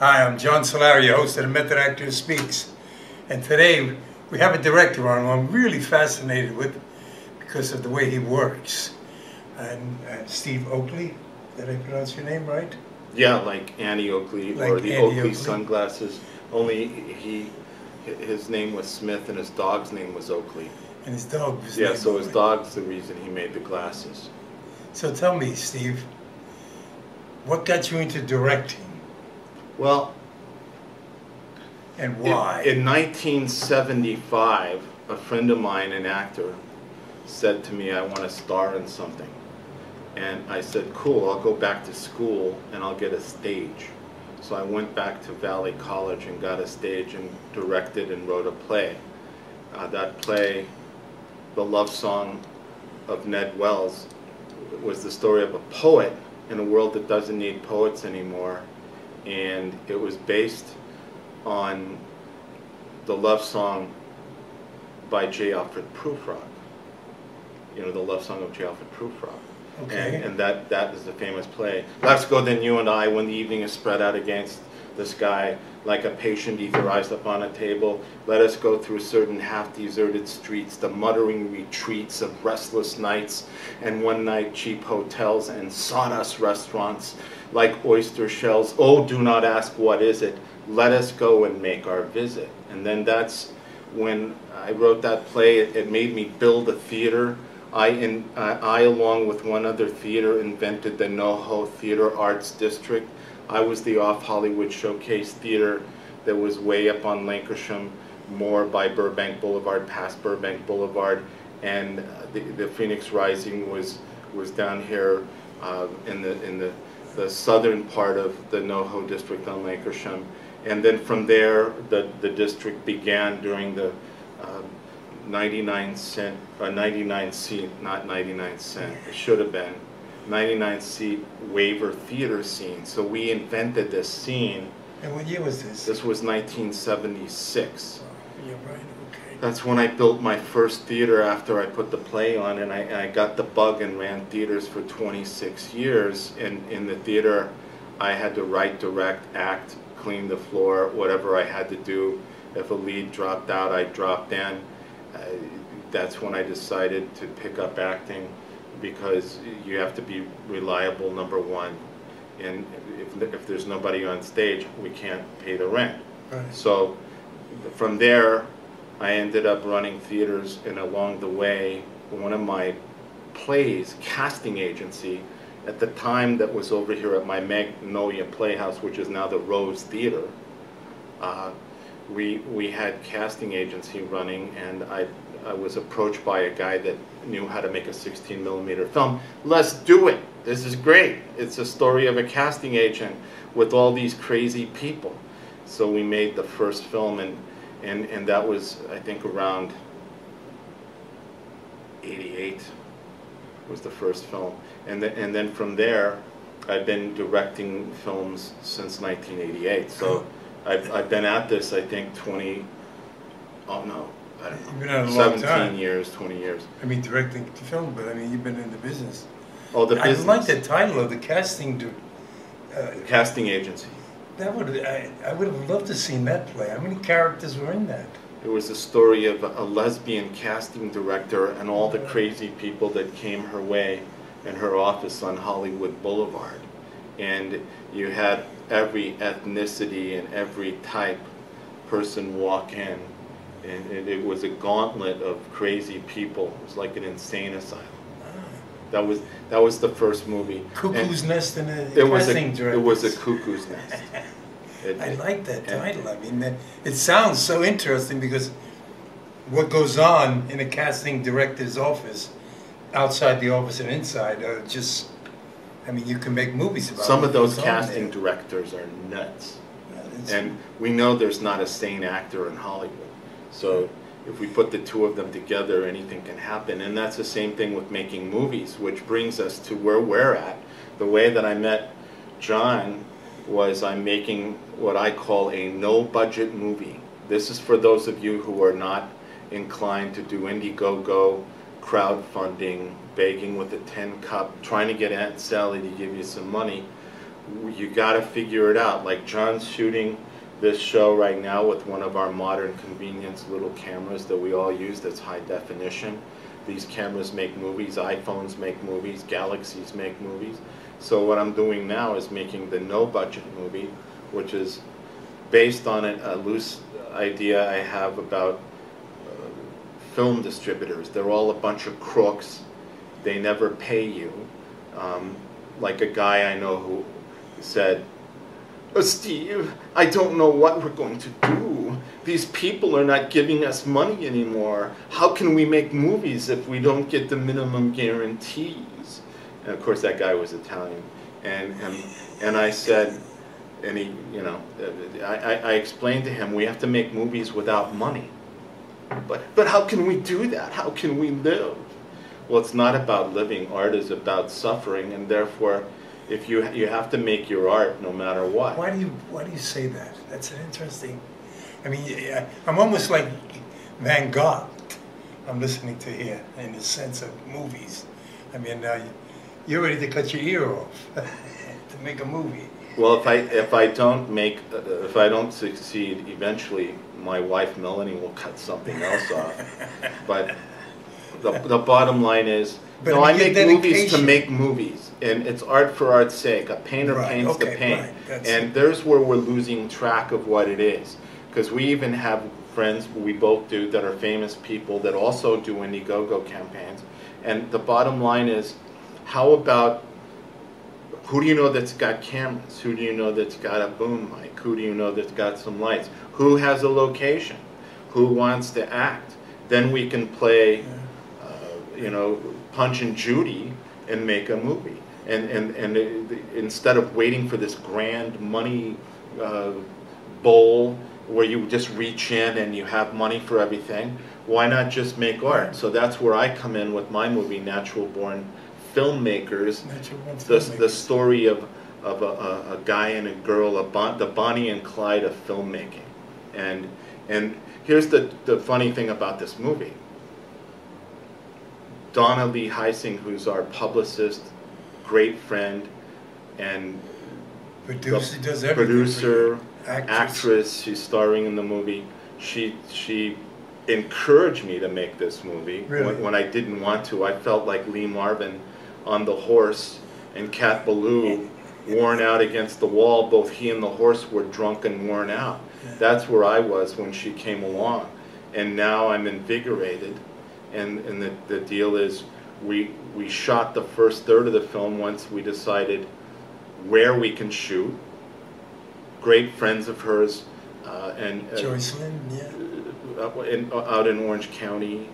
Hi, I'm John Solari, host of the Method Actor Speaks. And today we have a director on who I'm really fascinated with because of the way he works. And Steve Oakley, did I pronounce your name right? Yeah, like Annie Oakley, like or the Annie Oakley Oakley sunglasses. Only his name was Smith and his dog's name was Oakley. And his dog was Yeah, named so his Oakley. dog's the reason he made the glasses. So tell me, Steve, what got you into directing Well, and why? in 1975, a friend of mine, an actor, said to me, I want to star in something. And I said, cool, I'll go back to school and I'll get a stage. So I went back to Valley College and got a stage and directed and wrote a play. That play, The Love Song of Ned Wells, was the story of a poet in a world that doesn't need poets anymore. And it was based on the love song by J. Alfred Prufrock. You know, the love song of J. Alfred Prufrock. Okay. And that is the famous play. Let's go then you and I when the evening is spread out against the sky like a patient etherized upon a table. Let us go through certain half-deserted streets, the muttering retreats of restless nights and one-night cheap hotels and sawdust restaurants like oyster shells. Oh, do not ask what is it. Let us go and make our visit. And then that's when I wrote that play. It made me build a theater. I along with one other theater, invented the NoHo Theater Arts District. I was the off-Hollywood showcase theater that was way up on Lancashire, more by Burbank Boulevard, past Burbank Boulevard, and the Phoenix Rising was down here in the southern part of the NoHo District on Lancashire. And then from there, the district began during the 99 seat, not 99 cent, it should have been 99 seat waiver theater scene. So we invented this scene. And what year was this? This was 1976. Oh, you're right, okay. That's when I built my first theater after I put the play on, and I got the bug and ran theaters for 26 years. And in the theater, I had to write, direct, act, clean the floor, whatever I had to do. If a lead dropped out, I dropped in. That's when I decided to pick up acting, because you have to be reliable, number one, and if there's nobody on stage, we can't pay the rent. Right. So from there, I ended up running theaters, and along the way, one of my plays, casting agency, at the time that was over here at my Magnolia Playhouse, which is now the Rose Theater, we had casting agency running, and I was approached by a guy that knew how to make a 16mm film. Let's do it. This is great. It's a story of a casting agent with all these crazy people. So we made the first film, and that was, I think, around 88 was the first film. And then from there, I've been directing films since 1988. So I've been at this, I think, 20, oh no, I don't know, You've been at it a long 17 time. years, 20 years. I mean, directing the film, but I mean, you've been in the business. Oh, the business. I like the title of the casting. Casting agency. That would I would have loved to seen that play. How many characters were in that? It was the story of a lesbian casting director and all the crazy people that came her way in her office on Hollywood Boulevard. And you had every ethnicity and every type person walk in. And it was a gauntlet of crazy people. It was like an insane asylum. That was the first movie. Cuckoo's Nest in a It was casting director. It was a cuckoo's nest. I like that title. I mean, it sounds so interesting, because what goes on in a casting director's office, outside the office and inside, are just, I mean, you can make movies about Some what of those goes on casting there. directors are nuts. Yeah, And we know there's not a sane actor in Hollywood. So if we put the two of them together, anything can happen. And that's the same thing with making movies, which brings us to where we're at. The way that I met John was I'm making what I call a no-budget movie. This is for those of you who are not inclined to do Indiegogo, crowdfunding, begging with a tin cup, trying to get Aunt Sally to give you some money. you got to figure it out. Like John's shooting this show right now with one of our modern convenience little cameras that we all use that's high definition. These cameras make movies, iPhones make movies, Galaxies make movies. So what I'm doing now is making the no budget movie, which is based on a loose idea I have about film distributors. They're all a bunch of crooks. They never pay you. Like a guy I know who said, "Oh, Steve, I don't know what we're going to do. These people are not giving us money anymore. How can we make movies if we don't get the minimum guarantees?" And of course that guy was Italian. And I said, and he, you know, I explained to him, we have to make movies without money. But how can we do that? How can we live? Well, it's not about living. Art is about suffering, and therefore, if you have to make your art no matter what. Why do you say that? That's an interesting. I mean, I'm almost like Van Gogh. I'm listening to here in the sense of movies. I mean, you're ready to cut your ear off to make a movie. Well, if I don't succeed, eventually my wife Melanie will cut something else off. But the bottom line is, but no, I make movies to dedication. make movies, and it's art for art's sake. A painter paints the paint, and there's where we're losing track of what it is. Because we even have friends, we both do, that are famous people that also do Indiegogo campaigns. And the bottom line is, how about, who do you know that's got cameras? Who do you know that's got a boom mic? Who do you know that's got some lights? Who has a location? Who wants to act? Then we can play, you know, Punch and Judy and make a movie. And instead of waiting for this grand money bowl where you just reach in and you have money for everything, why not just make art? So that's where I come in with my movie, Natural Born Filmmakers. The story of a guy and a girl, the Bonnie and Clyde of filmmaking. And here's the funny thing about this movie. Donna Lee Heising, who's our publicist, great friend, and producer, actress, she's starring in the movie. She encouraged me to make this movie. Really? When I didn't want to. I felt like Lee Marvin on the horse and Cat Ballou worn out against the wall. Both he and the horse were drunk and worn out. Yeah. That's where I was when she came along. And now I'm invigorated. And the deal is, we shot the first third of the film once we decided where we can shoot. Great friends of hers. Joyce Lynn, yeah. Out in Orange County,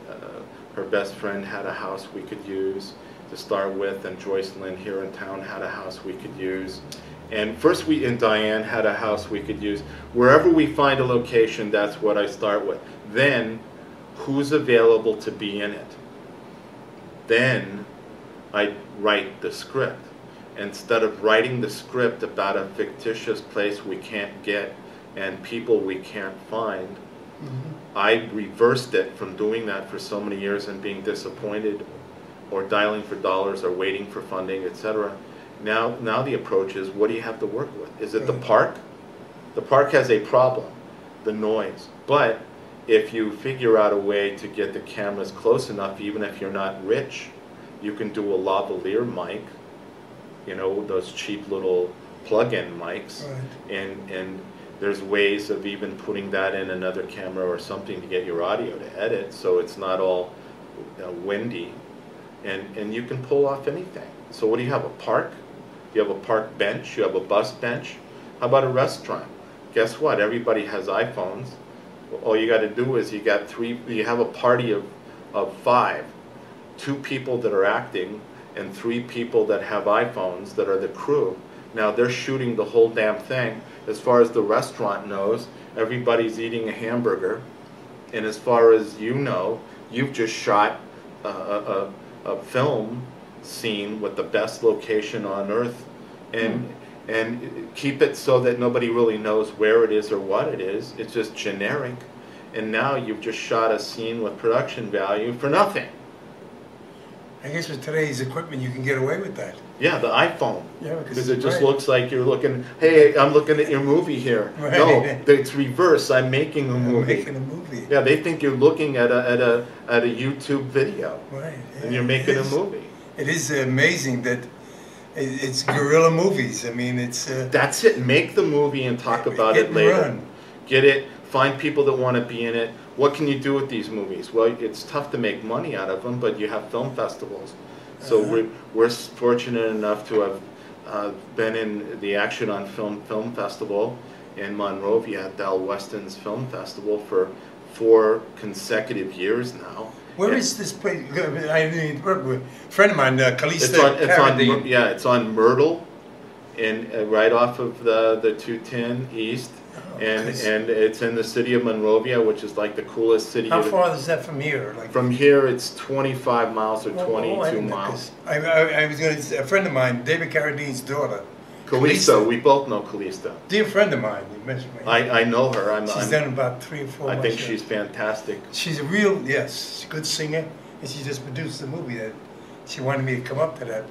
her best friend had a house we could use to start with, and Joyce Lynn here in town had a house we could use. And first Diane had a house we could use. Wherever we find a location, that's what I start with. Then, who's available to be in it? Then I write the script. Instead of writing the script about a fictitious place we can't get and people we can't find, I reversed it from doing that for so many years and being disappointed or dialing for dollars or waiting for funding, etc. Now the approach is, what do you have to work with? Is it the park? The park has a problem, the noise. But if you figure out a way to get the cameras close enough, even if you're not rich, you can do a lavalier mic, you know, those cheap little plug-in mics, and there's ways of even putting that in another camera or something to get your audio to edit so it's not all windy, and you can pull off anything. So what do you have, a park? You have a park bench, you have a bus bench. How about a restaurant? Guess what, everybody has iPhones. All you got to do is you have a party of 5, 2 people that are acting and 3 people that have iPhones that are the crew. Now they're shooting the whole damn thing. As far as the restaurant knows, everybody's eating a hamburger, and as far as you know, you've just shot a film scene with the best location on earth, and keep it so that nobody really knows where it is or what it is. It's just generic. And now you've just shot a scene with production value for nothing. I guess with today's equipment, you can get away with that. Yeah, the iPhone. Yeah, because it just looks like you're looking, hey, I'm looking at your movie here. Right. No, it's reverse. I'm making a movie. I'm making a movie. Yeah, they think you're looking at a YouTube video. Right. Yeah, and you're making a movie. It is amazing that it's guerrilla movies. I mean, it's... That's it. Make the movie and talk about it later. Run. Get it. Find people that want to be in it. What can you do with these movies? Well, it's tough to make money out of them, but you have film festivals. So we're fortunate enough to have been in the Action on Film Festival in Monrovia at Del Weston's Film Festival for 4 consecutive years now. Where is this place? I mean, a friend of mine, Calista. It's on Myrtle, right off of the 210 East. And it's in the city of Monrovia, which is like the coolest city. How far is that from here? Like from here, it's 25 miles or 22 miles. I was going to say, a friend of mine, David Carradine's daughter. Calista, we both know Calista. Dear friend of mine, you mentioned me. I know her. She's done about 3 or 4 months. I think she's fantastic. She's a real, yes, good singer, and she just produced a movie that she wanted me to come up to that,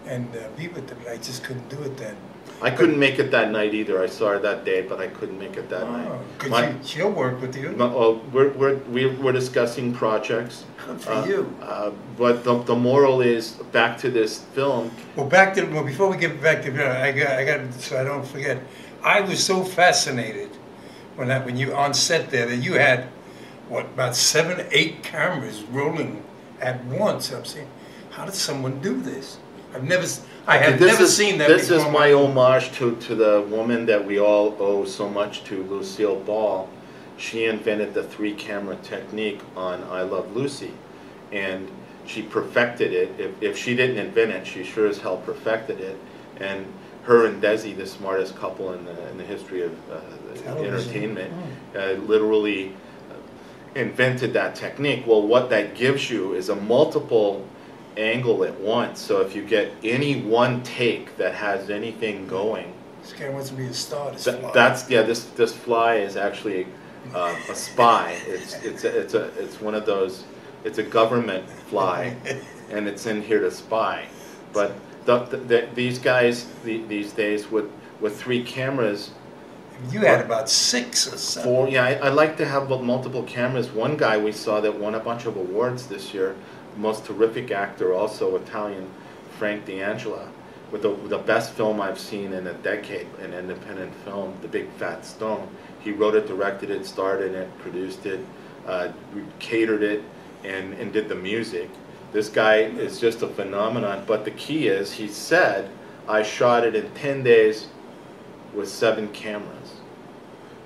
and be with them, but I just couldn't do it then. I couldn't make it that night either. I saw her that day, but I couldn't make it that night. She'll work with you. We're discussing projects. Good for you. But the moral is back to this film. Well, before we get back to I got so I don't forget. I was so fascinated when you on set there that you had about 7, 8 cameras rolling at once. I'm saying, how did someone do this? I have never seen that This before. is my homage to the woman that we all owe so much to, Lucille Ball. She invented the 3-camera technique on I Love Lucy. And she perfected it. If she didn't invent it, she sure as hell perfected it. And her and Desi, the smartest couple in the history of entertainment, literally invented that technique. Well, what that gives you is a multiple angle at once. So if you get any one take that has anything going, this guy wants to be a star. This fly is actually a spy. It's one of those. It's a government fly, and it's in here to spy. But these guys these days with 3 cameras. You had about 6 or 7. 4. Yeah, I like to have multiple cameras. One guy we saw that won a bunch of awards this year. Most terrific actor, also Italian, Frank D'Angela, with the best film I've seen in a decade, an independent film, The Big Fat Stone. He wrote it, directed it, starred in it, produced it, catered it, and did the music. This guy is just a phenomenon, but the key is, he said, I shot it in 10 days with 7 cameras.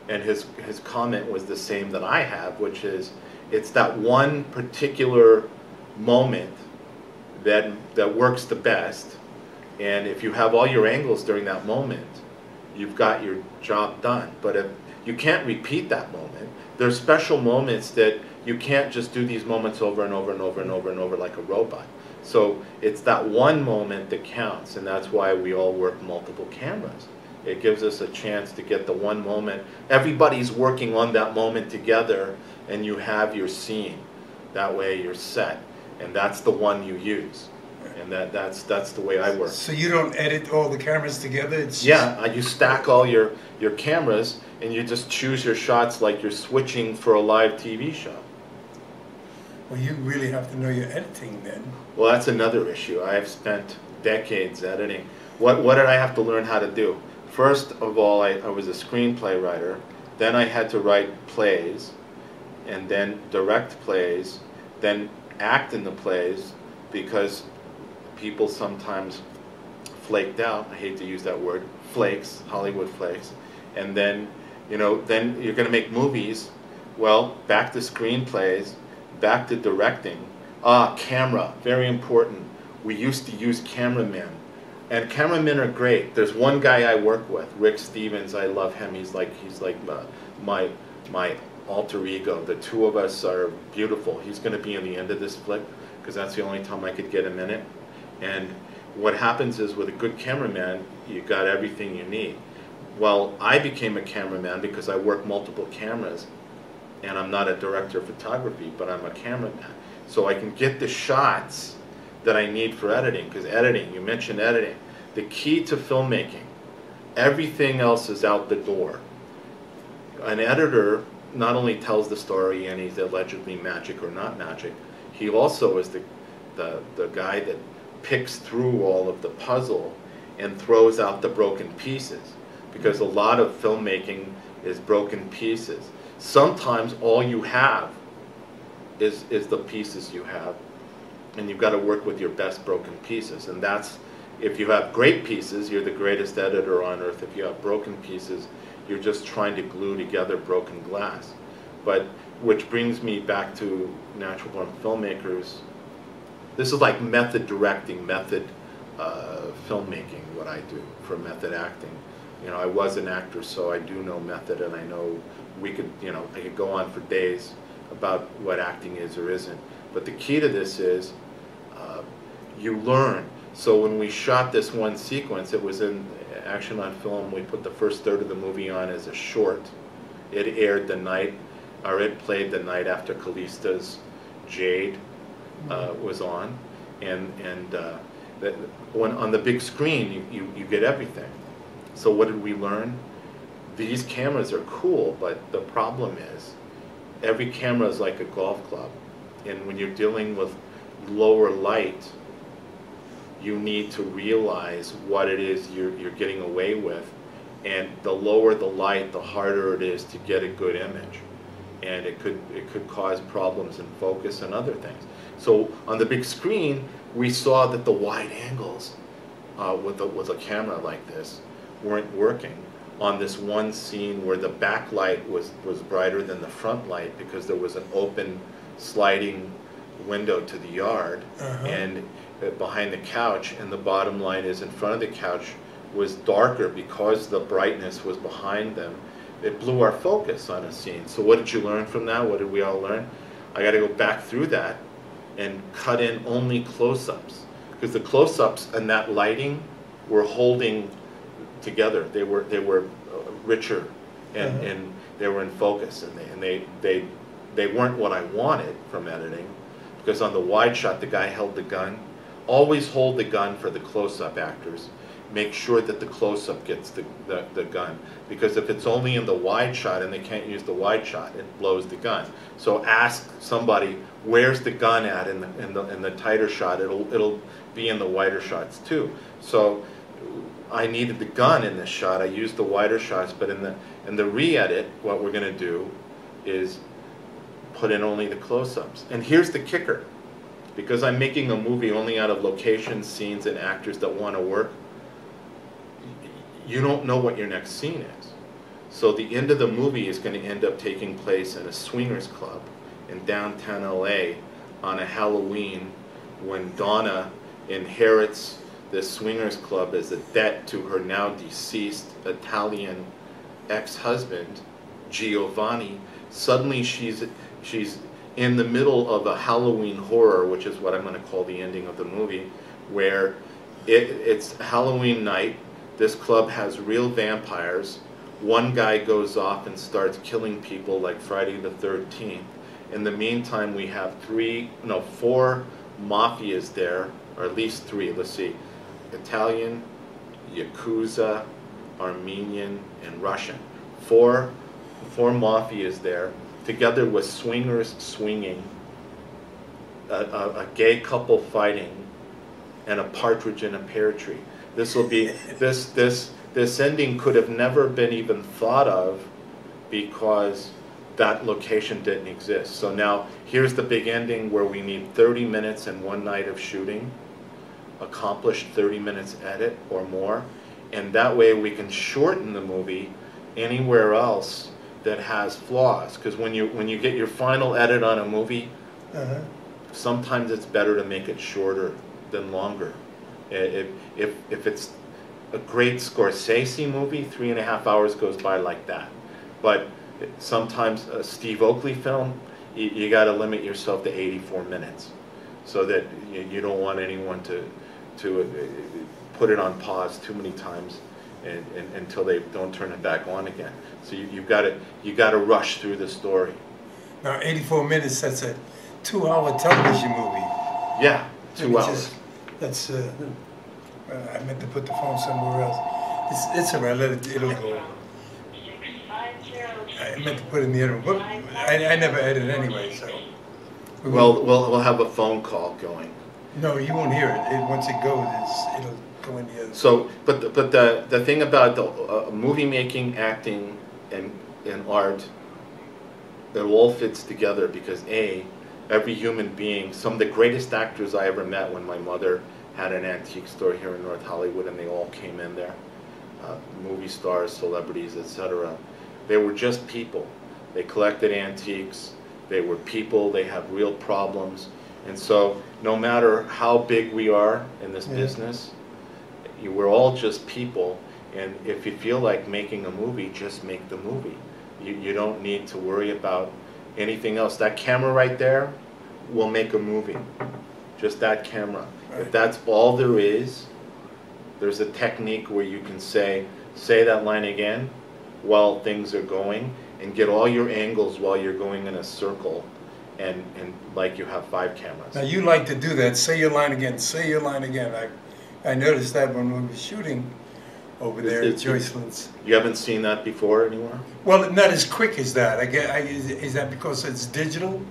And his comment was the same that I have, which is, it's that one particular moment that works the best, and if you have all your angles during that moment, you've got your job done. But if you can't repeat that moment, there's special moments that you can't just do these moments over and over and over and over and over like a robot. So it's that one moment that counts, and that's why we all work multiple cameras. It gives us a chance to get the one moment. Everybody's working on that moment together, and you have your scene. That way you're set. And that's the one you use, and that's the way I work. So you don't edit all the cameras together? You stack all your cameras, and you just choose your shots like you're switching for a live TV show. Well, you really have to know your editing then. Well, that's another issue. I have spent decades editing. What did I have to learn how to do? First of all, I was a screenplay writer. Then I had to write plays, and then direct plays, then act in the plays, because people sometimes flaked out. I hate to use that word, flakes, Hollywood flakes. And then, then you're going to make movies. Well, back to screenplays, back to directing. Camera, very important. We used to use cameramen. And cameramen are great. There's one guy I work with, Rick Stevens. I love him. He's like my alter ego. The two of us are beautiful. He's going to be in the end of this flick because that's the only time I could get him in it. And what happens is, with a good cameraman, you got everything you need. Well, I became a cameraman because I work multiple cameras, and I'm not a director of photography, but I'm a cameraman. So I can get the shots that I need for editing, because editing, you mentioned editing. The key to filmmaking, everything else is out the door. An editor not only tells the story and he's allegedly magic or not magic, he also is the guy that picks through all of the puzzle and throws out the broken pieces, because a lot of filmmaking is broken pieces. Sometimes all you have is the pieces you have, and you've got to work with your best broken pieces. And that's, if you have great pieces, you're the greatest editor on earth. If you have broken pieces, you're just trying to glue together broken glass. But which brings me back to natural born filmmakers. This is like method directing, method filmmaking, what I do for method acting. You know, I was an actor, so I do know method, and I know we could, you know, I could go on for days about what acting is or isn't. But the key to this is you learn. So when we shot this one sequence, it was in Action on Film. We put the first third of the movie on as a short. It aired the night, or it played the night after Callista's Jade was on, and when on the big screen you get everything. So what did we learn? These cameras are cool, but the problem is every camera is like a golf club, and when you're dealing with lower light, you need to realize what it is you're getting away with, and the lower the light, the harder it is to get a good image, and it could cause problems in focus and other things. So on the big screen, we saw that the wide angles with a camera like this weren't working on this one scene where the backlight was brighter than the front light, because there was an open sliding window to the yard, and behind the couch, and the bottom line is in front of the couch was darker because the brightness was behind them. It blew our focus on a scene. So what did you learn from that? What did we all learn? I got to go back through that and cut in only close-ups, because the close-ups and that lighting were holding together. They were richer, and they were in focus, and they weren't what I wanted from editing, because on the wide shot the guy held the gun. Always hold the gun for the close-up actors. Make sure that the close-up gets the gun, because if it's only in the wide shot and they can't use the wide shot, it blows the gun. So ask somebody, where's the gun at in the tighter shot? It'll be in the wider shots too. So I needed the gun in this shot. I used the wider shots, but in the re-edit, what we're going to do is put in only the close-ups. And here's the kicker. Because I'm making a movie only out of locations, scenes, and actors that want to work, you don't know what your next scene is. So the end of the movie is going to end up taking place in a swingers club in downtown LA on a Halloween, when Donna inherits this swingers club as a debt to her now deceased Italian ex-husband, Giovanni. Suddenly she's in the middle of a Halloween horror, which is what I'm going to call the ending of the movie, where it's Halloween night. This club has real vampires. One guy goes off and starts killing people like Friday the 13th. In the meantime, we have 4 mafias there, or at least 3. Let's see. Italian, Yakuza, Armenian, and Russian. 4 mafias there, together with swingers swinging, a gay couple fighting, and a partridge in a pear tree. This will be this ending could have never been even thought of, because that location didn't exist. So now here's the big ending, where we need 30 minutes and 1 night of shooting, accomplished 30 minutes edit or more, and that way we can shorten the movie anywhere else that has flaws. Because when you get your final edit on a movie, sometimes it's better to make it shorter than longer. If it's a great Scorsese movie, 3.5 hours goes by like that. But sometimes a Steve Oakley film, you got to limit yourself to 84 minutes, so that you don't want anyone to put it on pause too many times until they don't turn it back on again. So you got to rush through the story. Now 84 minutes, that's a 2-hour television movie. Yeah, 2 hours. That's. I meant to put the phone somewhere else. It's alright. It'll go. I meant to put it in the other room, but I never edit anyway, so. We'll have a phone call going. No, you won't hear it. Once it goes, it'll go in the other. So, but the thing about the movie making, acting, and art, it all fits together because every human being, some of the greatest actors I ever met when my mother had an antique store here in North Hollywood, and they all came in there, movie stars, celebrities, etc. They were just people. They collected antiques. They were people. They have real problems. And so no matter how big we are in this business, we're all just people. And if you feel like making a movie, just make the movie. You don't need to worry about anything else. That camera right there will make a movie. Just that camera. Right. If that's all there is, there's a technique where you can say that line again while things are going, and get all your angles while you're going in a circle, and like you have 5 cameras. Now you like to do that. Say your line again. Say your line again. I noticed that when we were shooting over there at Joyceland's. You haven't seen that before anywhere? Well, not as quick as that. Is that because it's digital?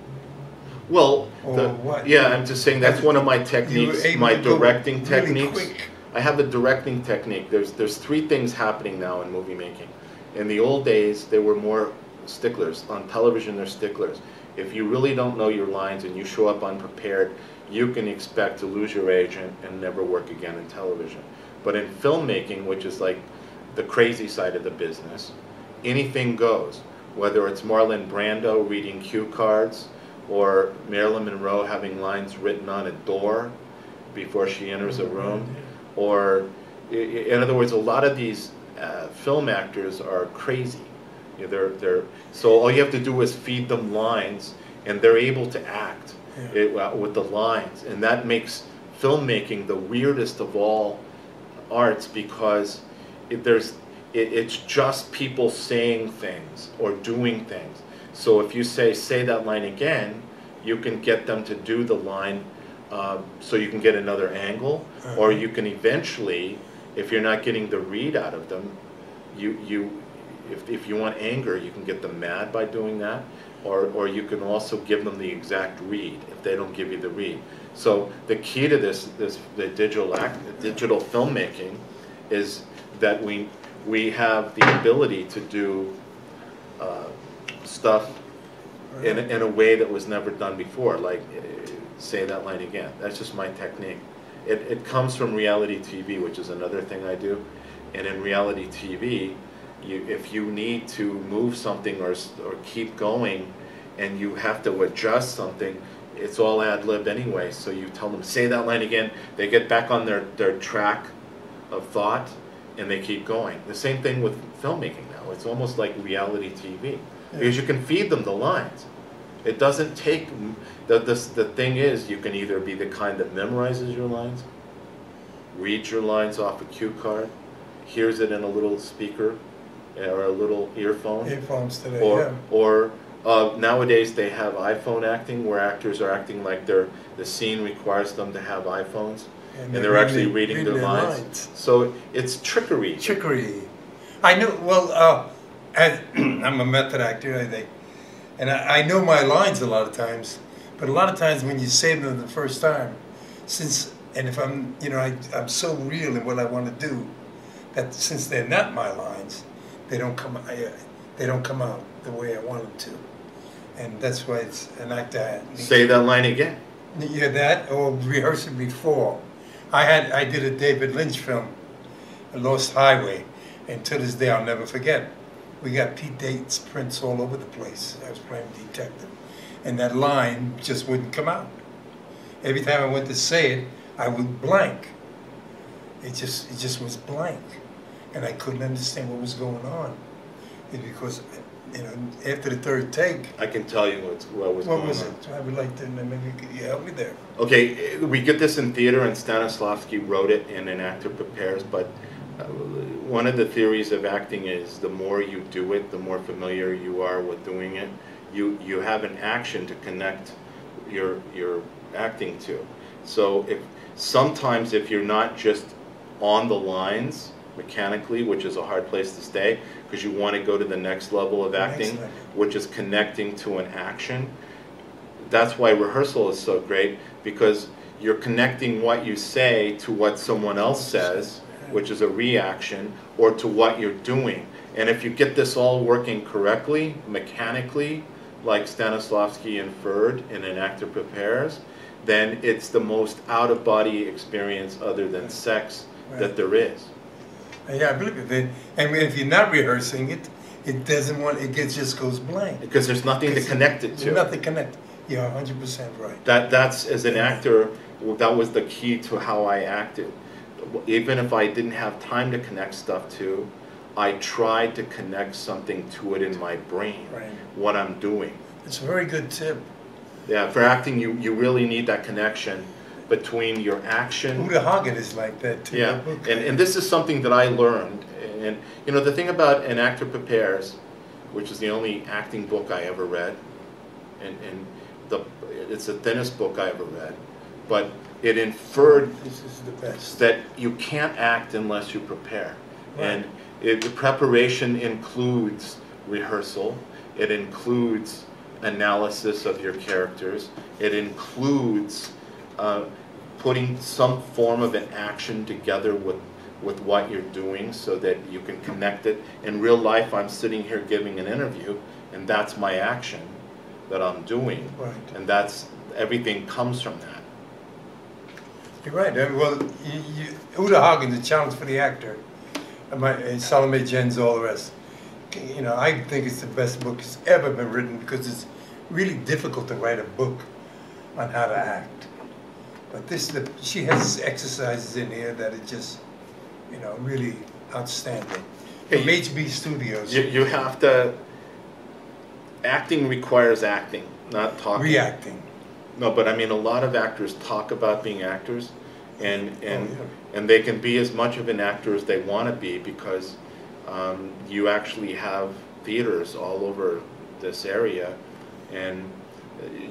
Well, what? Yeah, I'm just saying that's one of my techniques, my directing techniques. Quick. I have a directing technique. There's 3 things happening now in movie making. In the old days, there were more sticklers. On television, they're sticklers. If you really don't know your lines and you show up unprepared, you can expect to lose your agent and never work again in television. But in filmmaking, which is like the crazy side of the business, anything goes. Whether it's Marlon Brando reading cue cards, or Marilyn Monroe having lines written on a door before she enters a room, or in other words, a lot of these film actors are crazy. So all you have to do is feed them lines, and they're able to act with the lines, and that makes filmmaking the weirdest of all arts, because it's just people saying things or doing things. So if you say that line again, you can get them to do the line, so you can get another angle, or you can eventually, if you're not getting the read out of them, if you want anger, you can get them mad by doing that, or you can also give them the exact read if they don't give you the read. So the key to the digital filmmaking is that we have the ability to do stuff in a way that was never done before, like say that line again. That's just my technique. It comes from reality TV, which is another thing I do. And in reality TV, if you need to move something or keep going, and you have to adjust something, it's all ad lib anyway. So you tell them, say that line again. They get back on their track of thought, and they keep going. The same thing with filmmaking now. It's almost like reality TV, because you can feed them the lines. It doesn't take, the thing is, you can either be the kind that memorizes your lines, reads your lines off a cue card, hears it in a little speaker or a little earphone. Earphones today, or nowadays they have iPhone acting, where actors are acting like the scene requires them to have iPhones, and they're actually reading their lines. So it's trickery. Trickery. I know, well, I'm a method actor, I think. And I know my lines a lot of times, but a lot of times when you say them the first time, if I'm, I'm so real in what I want to do, that since they're not my lines, they don't come out the way I want them to, and that's why it's an actor. Say that line again. Yeah, that, or rehearse it before. I did a David Lynch film, A Lost Highway, and to this day I'll never forget. We got Pete Date's prints all over the place. I was playing detective, and that line just wouldn't come out. Every time I went to say it, I would blank. It just was blank, and I couldn't understand what was going on. It's because, after the 3rd take, I can tell you what was going on. What was it? I would like to, maybe you could help me there. Okay, we get this in theater, and Stanislavski wrote it, and an actor prepares, but one of the theories of acting is the more you do it, the more familiar you are with doing it. You have an action to connect your acting to. So sometimes if you're not just on the lines mechanically, which is a hard place to stay, because you want to go to the next level of acting, which is connecting to an action. That's why rehearsal is so great, because you're connecting what you say to what someone else says, which is a reaction, or to what you're doing. And if you get this all working correctly, mechanically, like Stanislavski inferred in An Actor Prepares, then it's the most out-of-body experience other than sex that there is. Yeah, I believe it. And if you're not rehearsing it, it just goes blank. Because there's nothing to connect it to. Nothing connect. You're 100% right. That's, as an actor, that was the key to how I acted. Even if I didn't have time to connect stuff to, I tried to connect something to it in my brain, what I'm doing. It's a very good tip. Yeah, for acting, you really need that connection between your action. Uta Hagen is like that too. Yeah, and this is something that I learned. And you know, the thing about An Actor Prepares, which is the only acting book I ever read, and it's the thinnest book I ever read, but it inferred this is the best. That you can't act unless you prepare. And the preparation includes rehearsal, it includes analysis of your characters, it includes putting some form of an action together with what you're doing so that you can connect it. In real life, I'm sitting here giving an interview, and that's my action that I'm doing, and everything comes from that. You're right. Well, Uta Hagen, the challenge for the actor, Salome Jens, all the rest. You know, I think it's the best book that's ever been written, because it's really difficult to write a book on how to act. But she has exercises in here that are just, you know, really outstanding. From HB Studios. You have to. Acting requires acting, not talking. Reacting. No, but I mean, a lot of actors talk about being actors, and they can be as much of an actor as they want to be, because you actually have theaters all over this area, and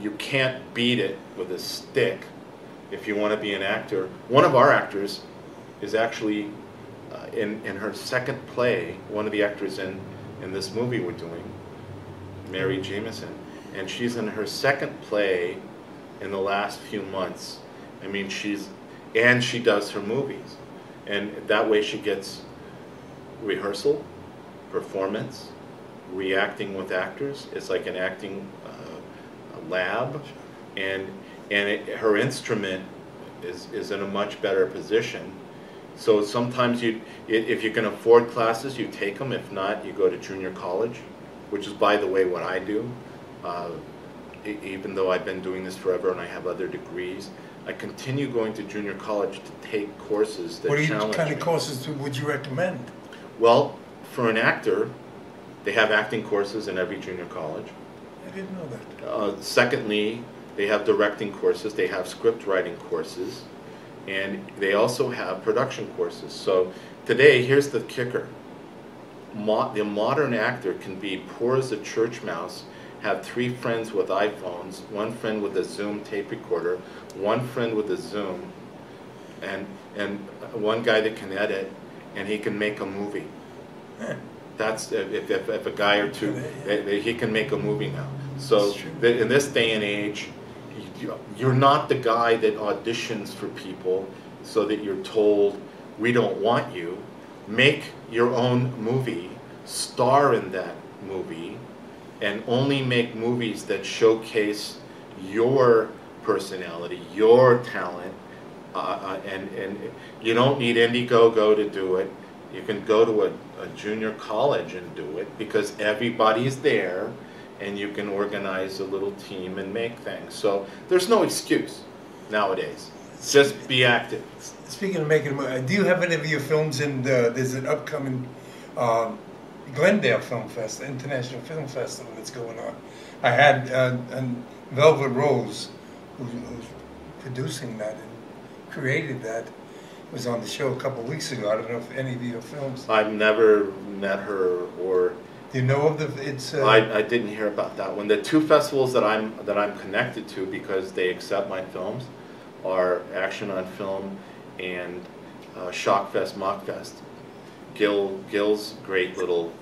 you can't beat it with a stick if you want to be an actor. One of our actors is actually in her second play, one of the actors in this movie we're doing, Mary Jameson, and she's in her second play in the last few months. I mean, she does her movies, and that way she gets rehearsal, performance, reacting with actors. It's like an acting lab, and her instrument is in a much better position. So sometimes if you can afford classes, you take them. If not, you go to junior college, which is, by the way, what I do. Even though I've been doing this forever and I have other degrees, I continue going to junior college to take courses that challenge me. What kind of courses would you recommend? Well, for an actor, they have acting courses in every junior college. I didn't know that. Secondly, they have directing courses, they have script writing courses, and they also have production courses. So today, here's the kicker. The modern actor can be poor as a church mouse, have 3 friends with iPhones, 1 friend with a Zoom tape recorder, 1 friend with a Zoom, and 1 guy that can edit, and he can make a movie. That's if a guy or 2, he can make a movie now. So in this day and age, you're not the guy that auditions for people so that you're told, we don't want you. Make your own movie, star in that movie, and only make movies that showcase your personality, your talent, and you don't need Indiegogo to do it. You can go to a junior college and do it, because everybody's there, and you can organize a little team and make things. So there's no excuse nowadays. Just be active. Speaking of making a movie, do you have any of your films in there's an upcoming Glendale Film Festival, International Film Festival that's going on. I had Velvet Rose, who's producing that and created that, was on the show a couple of weeks ago. I don't know if any of your films. I've never met her, or. Do you know of the? It's. I didn't hear about that one. The 2 festivals that I'm connected to, because they accept my films, are Action on Film and Shockfest Mockfest. Gil's great little